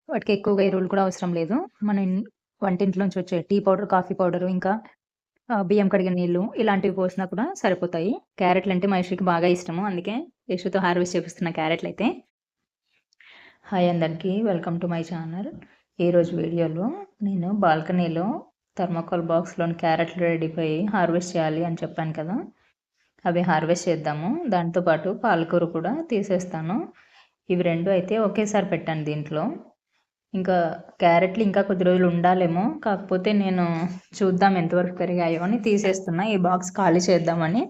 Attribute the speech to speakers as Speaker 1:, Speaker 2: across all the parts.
Speaker 1: వాటికి ఎక్కువగా ఎరువులు కూడా అవసరం లేదు. మన వంటింట్లోంచి వచ్చే టీ పౌడర్, కాఫీ పౌడరు ఇంకా బియ్యం కడిగిన నీళ్ళు ఇలాంటివి పోసినా కూడా సరిపోతాయి. క్యారెట్లంటే మా యశ్వికి బాగా ఇష్టము. అందుకే యశ్వితో హార్వెస్ట్ చేపిస్తున్న క్యారెట్లయితే. హాయ్ అందరికీ, వెల్కమ్ టు మై ఛానల్. ఈరోజు వీడియోలో నేను బాల్కనీలో థర్మాకోల్ బాక్స్‌లోని క్యారెట్లు రెడీపోయి హార్వెస్ట్ చేయాలి అని చెప్పాను కదా! అవి హార్వెస్ట్ చేద్దాము. దాంతో పాటు పాలకూర కూడా తీసేస్తాను. ఇవి 2 అయితే ఒకేసారి పెట్టాను దీంట్లో. ఇంకా క్యారెట్లు ఇంకా కొద్ది రోజులు ఉండాలేమో, కాకపోతే నేను చూద్దాం ఎంతవరకు పెరిగాయో అని తీసేస్తున్నా. ఈ బాక్స్ ఖాళీ చేద్దామని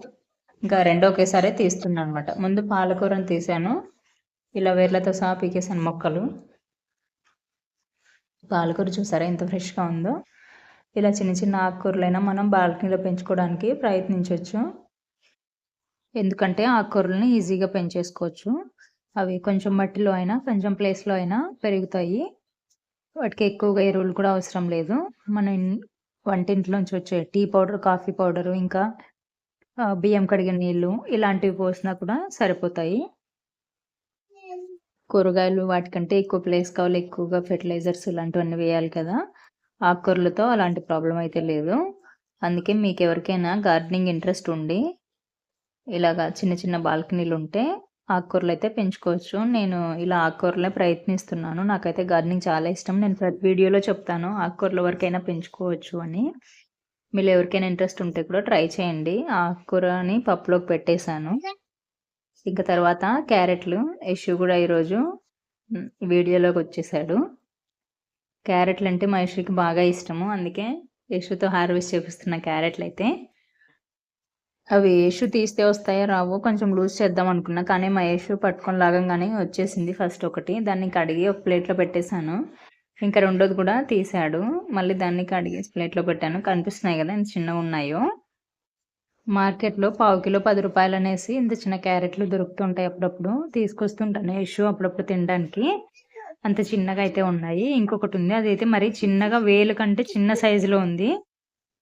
Speaker 1: ఇంకా 2 ఒకేసారే తీస్తున్నా అనమాట. ముందు పాలకూరను తీసాను, ఇలా వేర్లతో సహా పీకేసాను మొక్కలు. పాలకూర చూసారా ఎంత ఫ్రెష్గా ఉందో. ఇలా చిన్న చిన్న ఆకుకూరలైనా మనం బాల్కనీలో పెంచుకోవడానికి ప్రయత్నించవచ్చు. ఎందుకంటే ఆకుకూరలని ఈజీగా పెంచేసుకోవచ్చు. అవి కొంచెం మట్టిలో అయినా కొంచెం ప్లేస్లో అయినా పెరుగుతాయి. వాటికి ఎక్కువగా ఎరువులు కూడా అవసరం లేదు. మన వంటింట్లోంచి వచ్చే టీ పౌడర్, కాఫీ పౌడరు ఇంకా బియ్యం కడిగిన నీళ్ళు ఇలాంటివి పోసినా కూడా సరిపోతాయి. కూరగాయలు వాటికంటే ఎక్కువ ప్లేస్ కావాలి, ఎక్కువగా ఫెర్టిలైజర్స్ ఇలాంటివన్నీ వేయాలి కదా! ఆకుకూరలతో అలాంటి ప్రాబ్లం అయితే లేదు. అందుకే మీకు ఎవరికైనా గార్డెనింగ్ ఇంట్రెస్ట్ ఉండి ఇలాగా చిన్న చిన్న బాల్కనీలుంటే ఆకుకూరలైతే పెంచుకోవచ్చు. నేను ఇలా ఆకుకూరలే ప్రయత్నిస్తున్నాను. నాకైతే గార్డెనింగ్ చాలా ఇష్టం. నేను ప్రతి వీడియోలో చెప్తాను ఆకుకూరల వరకైనా పెంచుకోవచ్చు అని. మీలో ఎవరికైనా ఇంట్రెస్ట్ ఉంటే కూడా ట్రై చేయండి. ఆకుకూరని పప్పులోకి పెట్టేశాను. ఇంకా తర్వాత క్యారెట్లు. యశు కూడా ఈరోజు వీడియోలోకి వచ్చేసాడు. క్యారెట్లంటే మా యశుకి బాగా ఇష్టము. అందుకే యశుతో హార్వెస్ట్ చేపిస్తున్న క్యారెట్లయితే. అవి యశు తీస్తే వస్తాయో రావో కొంచెం లూజ్ చేద్దాం అనుకున్నా, కానీ మా యశు పట్టుకొని లాగంగానే వచ్చేసింది ఫస్ట్ ఒకటి. దాన్ని కడిగి ఒక ప్లేట్లో పెట్టేశాను. ఇంకా రెండోది కూడా తీసాడు. మళ్ళీ దాన్ని కడిగి ప్లేట్లో పెట్టాను. కనిపిస్తున్నాయి కదా ఎంత చిన్నగా ఉన్నాయో. మార్కెట్లో పావు కిలో 10 రూపాయలు అనేసి ఇంత చిన్న క్యారెట్లు దొరుకుతుంటాయి. అప్పుడప్పుడు తీసుకొస్తుంటాను యశు అప్పుడప్పుడు తినడానికి. అంత చిన్నగా అయితే ఉన్నాయి. ఇంకొకటి ఉంది, అదైతే మరీ చిన్నగా వేలు కంటే చిన్న సైజులో ఉంది.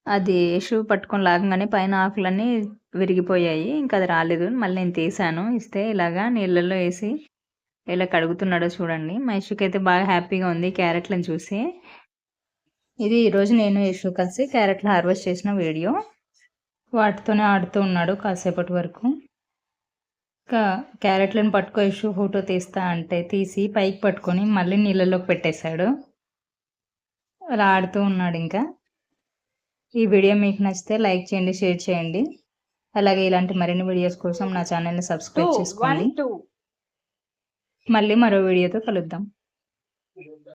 Speaker 1: అది యశు పట్టుకొని లాగంగానే పైన ఆకులన్నీ విరిగిపోయాయి. ఇంకా అది రాలేదు. మళ్ళీ నేను తీసాను. ఇస్తే ఇలాగా నీళ్ళల్లో వేసి ఎలా కడుగుతున్నాడో చూడండి. మా యశుకైతే బాగా హ్యాపీగా ఉంది క్యారెట్లను చూసి. ఇది ఈరోజు నేను యశు కలిసి క్యారెట్లు హార్వెస్ట్ చేసిన వీడియో. వాటితోనే ఆడుతూ ఉన్నాడు కాసేపటి వరకు. ఇంకా క్యారెట్లను పట్టుకో యశు ఫోటో తీస్తా అంటే తీసి పైకి పట్టుకొని మళ్ళీ నీళ్ళలోకి పెట్టేశాడు. అలా ఆడుతూ ఉన్నాడు ఇంకా. ఈ వీడియో మీకు నచ్చితే లైక్ చేయండి, షేర్ చేయండి. అలాగే ఇలాంటి మరిన్ని వీడియోస్ కోసం నా ఛానల్ని సబ్స్క్రైబ్ చేసుకోండి. మళ్ళీ మరో వీడియోతో కలుద్దాం.